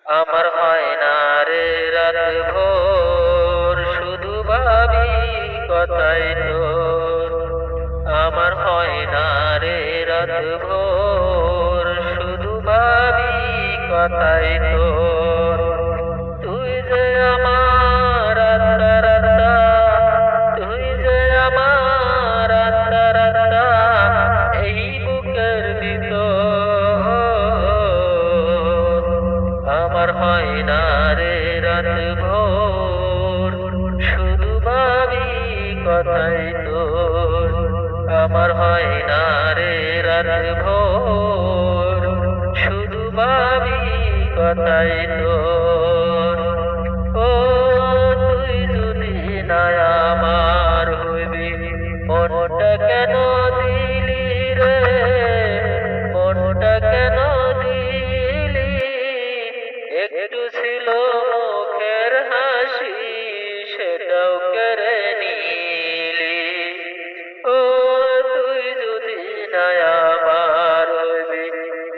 আমার হয় না রে রাত ভোর, শুধু ভাবি কথাই তোর। আমার হয় না রে রাত ভোর, শুধু ভাবি কথাই তোর। তুই যে আমার আত্মার আত্মা, তুই যে আমার আত্মার আত্মা, এই বুকের ভিতর। আমার হয় না রে রাত ভোর, শুধু ভাবি কথাই তোর। আমার হয় না রে রাত ভোর, শুধু ভাবি কথাই তোর। ও তুই যদি না আমার হইবি, মনটা কেন দিলি রে, মনটা কেন দিলি? একটু ছিল মুখের হাসি, সেটাও কেড়ে নিলি। ও তুই যদি না আমার হইবি,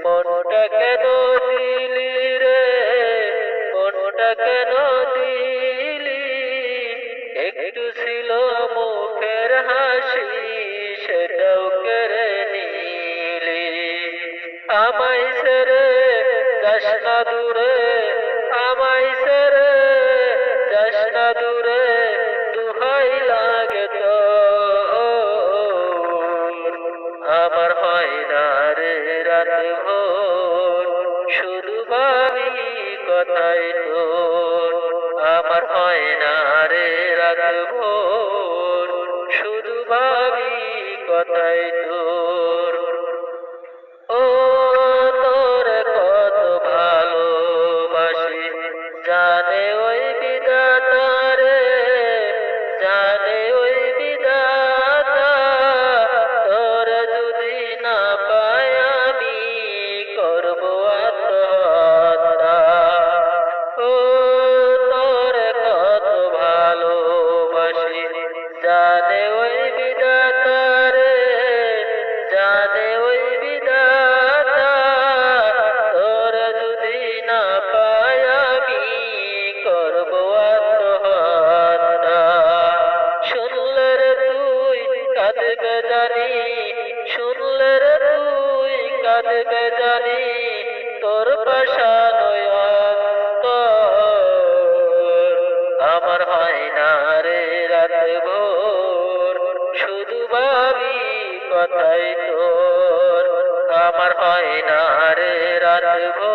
মনটা কেন দিলি রে, মনটা কেন দিলি? একটু ছিল মুখের হাসি, সেটাও কেড়ে নিলি। আমায় ছেড়ে যাস না দূরে, আমায় ছেড়ে যাস না দূরে, দুহাই লাগে তোর। আমার হয় না রে রাত ভোর, শুধু ভাবি কথাই তোর। আমার হয় না রে রাত ভোর, শুধু ভাবি কথাই তোর। ও তোরে কত ভালোবাসি, জানে ওই বিধাতা রে, জানে ওই বিধাতা। তোরে যদি না পাই আমি, করব আত্মহত্যা। ও তোরে কত ভালোবাসি, জানে ওই বিধাতা রে, জানে ওই বিধাতা। তোরে যদি না পাই আমি, করব আত্মহত্যা। শুনলে রে তুই কাঁদবে জানি, শুনলে রে তুই কাঁদবে জানি, তোর পাশানো অন্তর। আমার হয় না রে রাত ভোর, শুধু ভাবি কথাই তোর। আমার হয় না রে রাত ভোর,